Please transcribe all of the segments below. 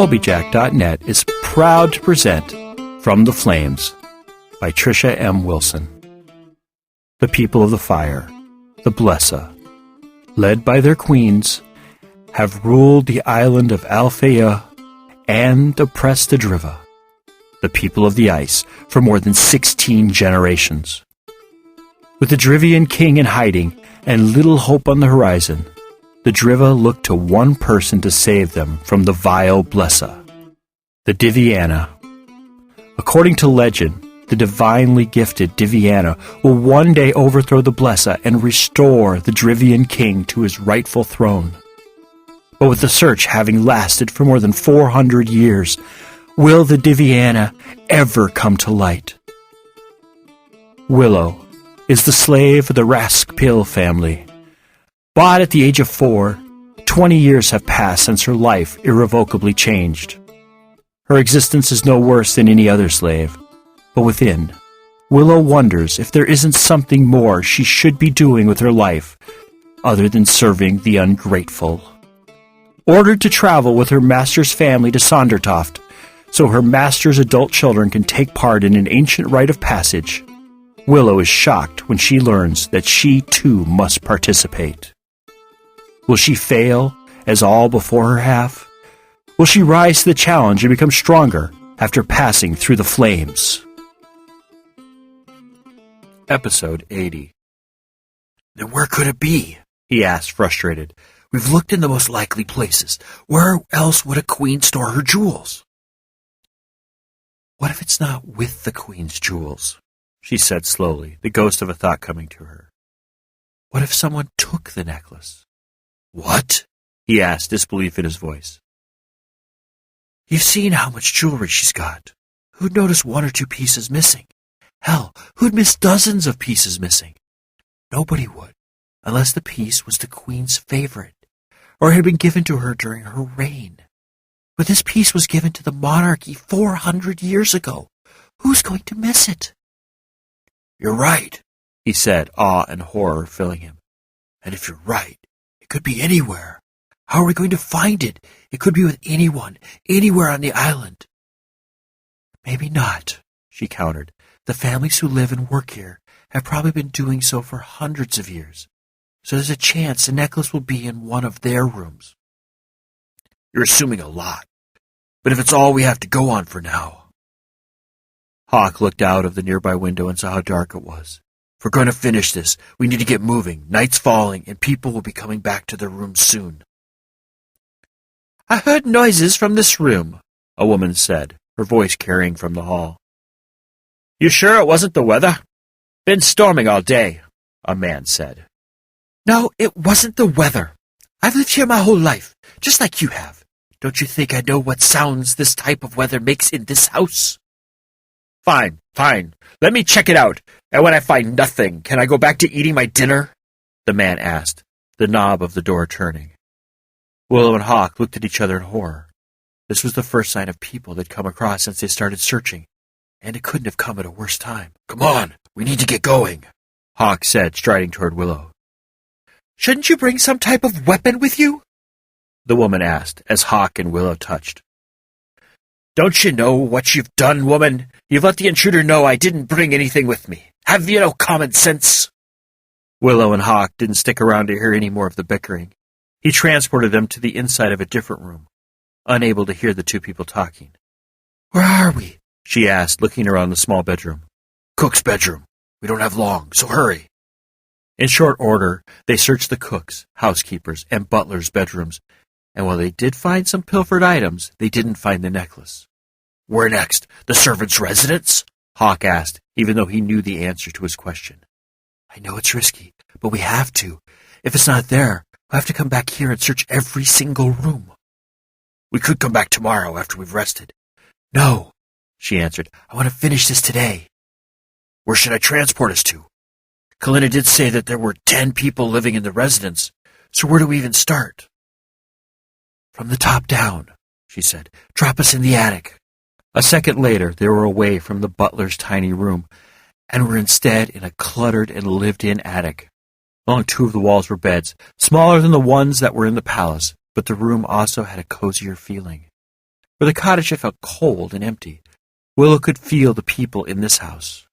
Colbyjack.net is proud to present From the Flames by Trisha M. Wilson. The people of the fire, the Blesa, led by their queens, have ruled the island of Alfeyju and oppressed the Driva, the people of the ice, for more than 16 generations. With the Drivian King in hiding and little hope on the horizon, the Driva looked to one person to save them from the vile Blesa, the Diviana. According to legend, the divinely gifted Diviana will one day overthrow the Blesa and restore the Drivian King to his rightful throne. But with the search having lasted for more than 400 years, will the Diviana ever come to light? Willow is the slave of the Raskpil family. Bought at the age of 4, 20 years have passed since her life irrevocably changed. Her existence is no worse than any other slave, but within, Willow wonders if there isn't something more she should be doing with her life other than serving the ungrateful. Ordered to travel with her master's family to Sondertoft, so her master's adult children can take part in an ancient rite of passage, Willow is shocked when she learns that she too must participate. Will she fail, as all before her have? Will she rise to the challenge and become stronger after passing through the flames? Episode 80. Then where could it be? He asked, frustrated. We've looked in the most likely places. Where else would a queen store her jewels? What if it's not with the queen's jewels? She said slowly, the ghost of a thought coming to her. What if someone took the necklace? What? He asked, disbelief in his voice. You've seen how much jewelry she's got. Who'd notice 1 or 2 pieces missing? Hell, who'd miss dozens of pieces missing? Nobody would, unless the piece was the queen's favorite, or had been given to her during her reign. But this piece was given to the monarchy 400 years ago. Who's going to miss it? You're right, he said, awe and horror filling him. And if you're right, it could be anywhere. How are we going to find it? It could be with anyone, anywhere on the island. Maybe not, she countered. The families who live and work here have probably been doing so for hundreds of years, so there's a chance the necklace will be in one of their rooms. You're assuming a lot, but if it's all we have to go on for now. Hawk looked out of the nearby window and saw how dark it was. If we're going to finish this, we need to get moving. Night's falling, and people will be coming back to their rooms soon. I heard noises from this room, a woman said, her voice carrying from the hall. You sure it wasn't the weather? Been storming all day, a man said. No, it wasn't the weather. I've lived here my whole life, just like you have. Don't you think I know what sounds this type of weather makes in this house? Fine. Let me check it out. And when I find nothing, can I go back to eating my dinner? The man asked, the knob of the door turning. Willow and Hawk looked at each other in horror. This was the first sign of people they'd come across since they started searching, and it couldn't have come at a worse time. Come on, we need to get going, Hawk said, striding toward Willow. Shouldn't you bring some type of weapon with you? The woman asked, as Hawk and Willow touched. Don't you know what you've done, woman? You've let the intruder know I didn't bring anything with me. Have you no common sense? Willow and Hawk didn't stick around to hear any more of the bickering. He transported them to the inside of a different room, unable to hear the two people talking. Where are we? She asked, looking around the small bedroom. Cook's bedroom. We don't have long, so hurry. In short order, they searched the cook's, housekeeper's, and butler's bedrooms, and while they did find some pilfered items, they didn't find the necklace. Where next? The servants' residence? Hawk asked, even though he knew the answer to his question. I know it's risky, but we have to. If it's not there, we'll have to come back here and search every single room. We could come back tomorrow after we've rested. No, she answered. I want to finish this today. Where should I transport us to? Kalina did say that there were 10 people living in the residence, so where do we even start? From the top down, she said. Drop us in the attic. A second later, they were away from the butler's tiny room, and were instead in a cluttered and lived-in attic. Along 2 of the walls were beds, smaller than the ones that were in the palace, but the room also had a cozier feeling. For the cottage had felt cold and empty. Willow could feel the people in this house.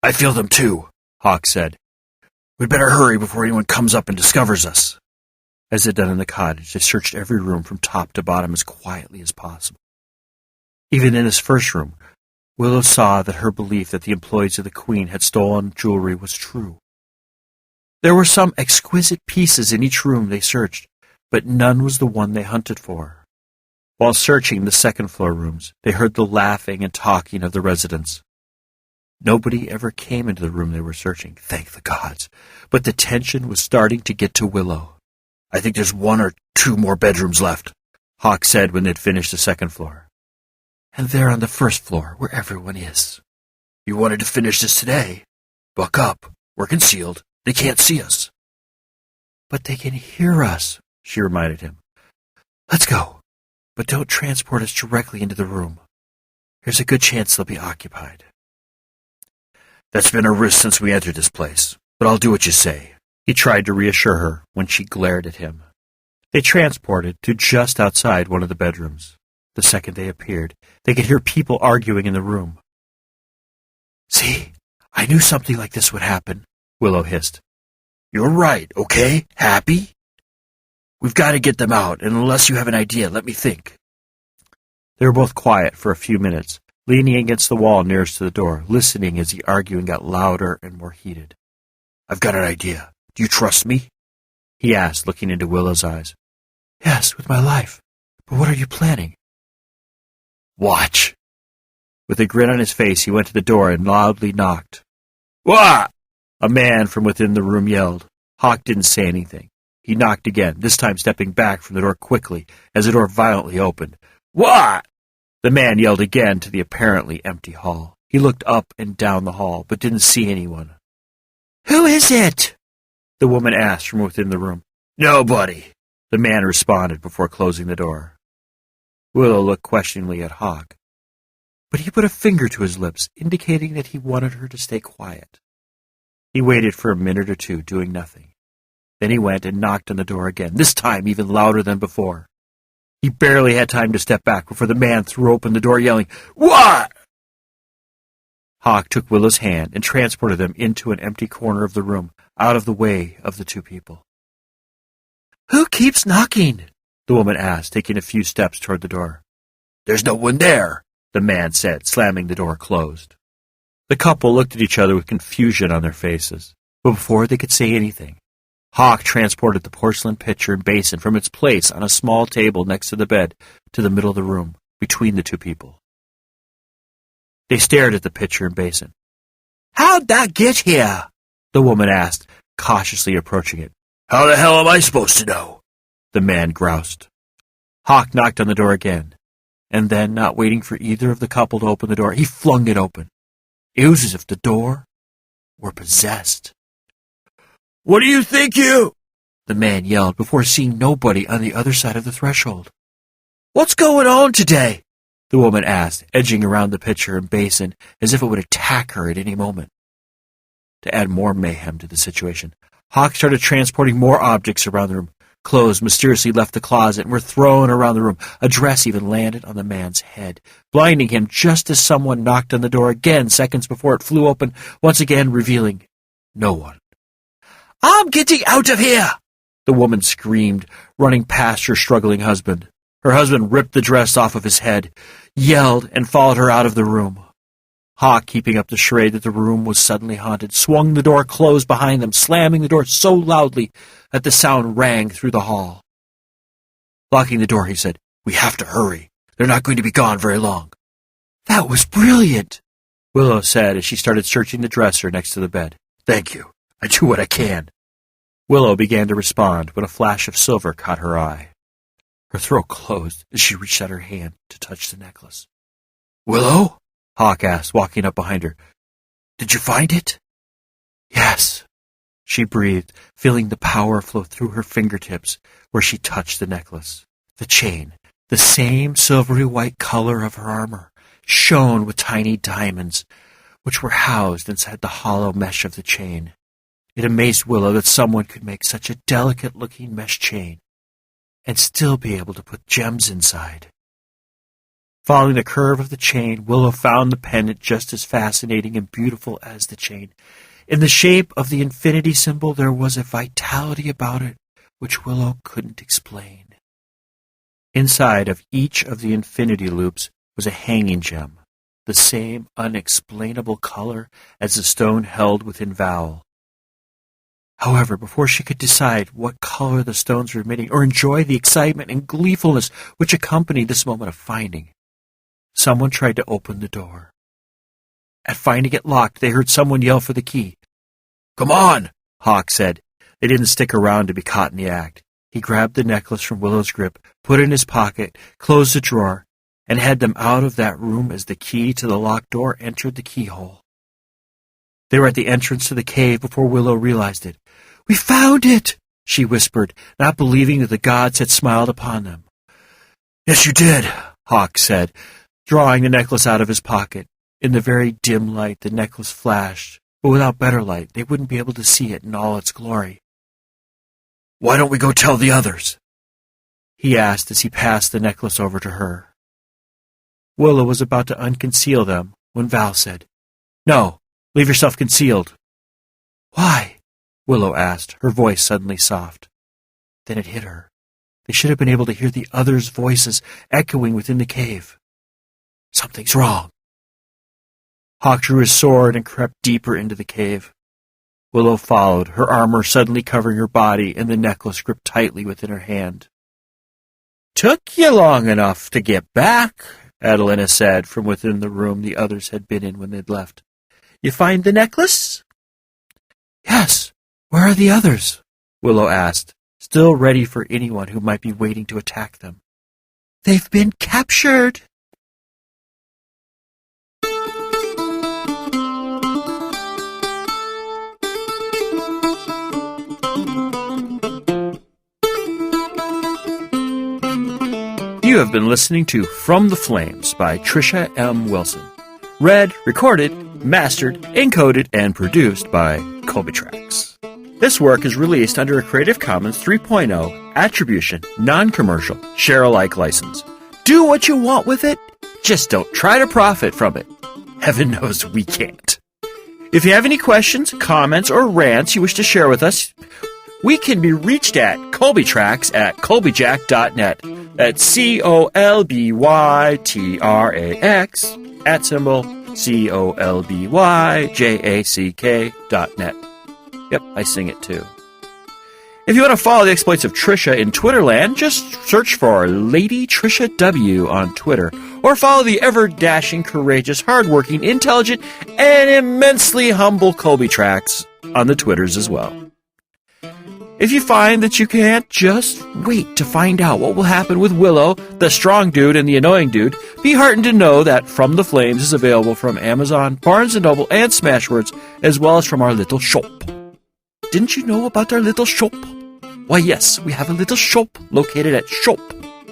"I feel them too," Hawk said. "We'd better hurry before anyone comes up and discovers us." As they'd done in the cottage, they searched every room from top to bottom as quietly as possible. Even in this first room, Willow saw that her belief that the employees of the Queen had stolen jewelry was true. There were some exquisite pieces in each room they searched, but none was the one they hunted for. While searching the second-floor rooms, they heard the laughing and talking of the residents. Nobody ever came into the room they were searching, thank the gods, but the tension was starting to get to Willow. "I think there's 1 or 2 more bedrooms left," Hawk said when they'd finished the second floor. "And they're on the first floor, where everyone is." "You wanted to finish this today? Buck up. We're concealed. They can't see us." "But they can hear us," she reminded him. "Let's go, but don't transport us directly into the room. There's a good chance they'll be occupied." "That's been a risk since we entered this place, but I'll do what you say," he tried to reassure her when she glared at him. They transported to just outside one of the bedrooms. The second they appeared, they could hear people arguing in the room. "See, I knew something like this would happen," Willow hissed. "You're right, okay? Happy? We've got to get them out, and unless you have an idea, let me think." They were both quiet for a few minutes, leaning against the wall nearest to the door, listening as the arguing got louder and more heated. "I've got an idea. Do you trust me?" he asked, looking into Willow's eyes. "Yes, with my life. But what are you planning?" "Watch." With a grin on his face, he went to the door and loudly knocked. "What?" A man from within the room yelled. Hawk didn't say anything. He knocked again, this time stepping back from the door quickly as the door violently opened. "What?" The man yelled again to the apparently empty hall. He looked up and down the hall, but didn't see anyone. "Who is it?" the woman asked from within the room. "Nobody," the man responded before closing the door. Willow looked questioningly at Hawk, but he put a finger to his lips, indicating that he wanted her to stay quiet. He waited for a minute or two, doing nothing. Then he went and knocked on the door again, this time even louder than before. He barely had time to step back before the man threw open the door, yelling, "What?" Hawk took Willow's hand and transported them into an empty corner of the room, out of the way of the two people. "Who keeps knocking?" the woman asked, taking a few steps toward the door. "There's no one there," the man said, slamming the door closed. The couple looked at each other with confusion on their faces, but before they could say anything, Hawk transported the porcelain pitcher and basin from its place on a small table next to the bed to the middle of the room, between the two people. They stared at the pitcher and basin. "How'd that get here?" the woman asked, cautiously approaching it. "How the hell am I supposed to know?" the man groused. Hawk knocked on the door again, and then, not waiting for either of the couple to open the door, he flung it open. It was as if the door were possessed. "What do you think you—" the man yelled before seeing nobody on the other side of the threshold. "What's going on today?" the woman asked, edging around the pitcher and basin as if it would attack her at any moment. To add more mayhem to the situation, Hawk started transporting more objects around the room. Clothes mysteriously left the closet and were thrown around the room. A dress even landed on the man's head, blinding him just as someone knocked on the door again seconds before it flew open, once again revealing no one. "I'm getting out of here!" the woman screamed, running past her struggling husband. Her husband ripped the dress off of his head, yelled, and followed her out of the room. Hawk, keeping up the charade that the room was suddenly haunted, swung the door closed behind them, slamming the door so loudly that the sound rang through the hall. Locking the door, he said, "We have to hurry. They're not going to be gone very long." "That was brilliant," Willow said as she started searching the dresser next to the bed. "Thank you. I do what I can." Willow began to respond when a flash of silver caught her eye. Her throat closed as she reached out her hand to touch the necklace. "Willow?" Hawk asked, walking up behind her. "Did you find it?" "Yes," she breathed, feeling the power flow through her fingertips where she touched the necklace. The chain, the same silvery white color of her armor, shone with tiny diamonds, which were housed inside the hollow mesh of the chain. It amazed Willow that someone could make such a delicate-looking mesh chain and still be able to put gems inside. Following the curve of the chain, Willow found the pendant just as fascinating and beautiful as the chain. In the shape of the infinity symbol, there was a vitality about it which Willow couldn't explain. Inside of each of the infinity loops was a hanging gem, the same unexplainable color as the stone held within Vowel. However, before she could decide what color the stones were emitting or enjoy the excitement and gleefulness which accompanied this moment of finding, someone tried to open the door. At finding it locked, they heard someone yell for the key. "Come on," Hawk said. They didn't stick around to be caught in the act. He grabbed the necklace from Willow's grip, put it in his pocket, closed the drawer, and had them out of that room as the key to the locked door entered the keyhole. They were at the entrance to the cave before Willow realized it. "We found it," she whispered, not believing that the gods had smiled upon them. "Yes, you did," Hawk said, drawing the necklace out of his pocket. In the very dim light, the necklace flashed, but without better light, they wouldn't be able to see it in all its glory. "Why don't we go tell the others?" he asked as he passed the necklace over to her. Willow was about to unconceal them when Val said, "No, leave yourself concealed." "Why?" Willow asked, her voice suddenly soft. Then it hit her. They should have been able to hear the others' voices echoing within the cave. "Something's wrong." Hawk drew his sword and crept deeper into the cave. Willow followed, her armor suddenly covering her body and the necklace gripped tightly within her hand. "Took you long enough to get back," Adelina said from within the room the others had been in when they'd left. "You find the necklace?" "Yes. Where are the others?" Willow asked, still ready for anyone who might be waiting to attack them. "They've been captured." You have been listening to From the Flames by Trisha M. Wilson. Read, recorded, mastered, encoded, and produced by Colbyjack.net. This work is released under a Creative Commons 3.0 Attribution, Non-Commercial, Share-alike license. Do what you want with it, just don't try to profit from it. Heaven knows we can't. If you have any questions, comments, or rants you wish to share with us, we can be reached at Colbyjack at Colbyjack.net. That's COLBYTRAX @COLBYJACK.net. Yep, I sing it too. If you want to follow the exploits of Trisha in Twitterland, just search for Lady Trisha W on Twitter, or follow the ever-dashing, courageous, hardworking, intelligent, and immensely humble Colbyjack on the Twitters as well. If you find that you can't just wait to find out what will happen with Willow, the strong dude and the annoying dude, be heartened to know that From the Flames is available from Amazon, Barnes & Noble, and Smashwords, as well as from our little shop. Didn't you know about our little shop? Why, yes, we have a little shop located at shop.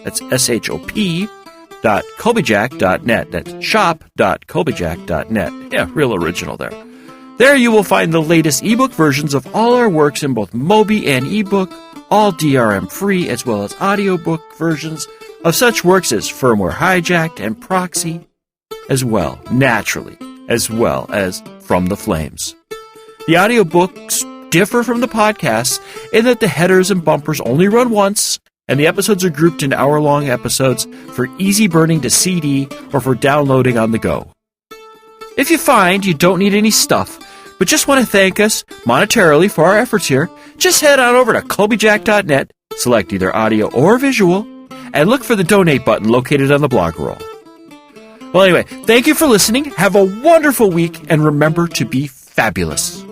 That's shop.colbyjack.net. That's shop.colbyjack.net. Yeah, real original there. There you will find the latest ebook versions of all our works in both Mobi and ebook, all DRM-free, as well as audiobook versions of such works as Firmware Hijacked and Proxy, as well, naturally, as well as From the Flames. The audiobooks differ from the podcasts in that the headers and bumpers only run once, and the episodes are grouped into hour-long episodes for easy burning to CD or for downloading on the go. If you find you don't need any stuff, but just want to thank us monetarily for our efforts here, just head on over to Colbyjack.net, select either audio or visual, and look for the donate button located on the blog roll. Well, anyway, thank you for listening, have a wonderful week, and remember to be fabulous.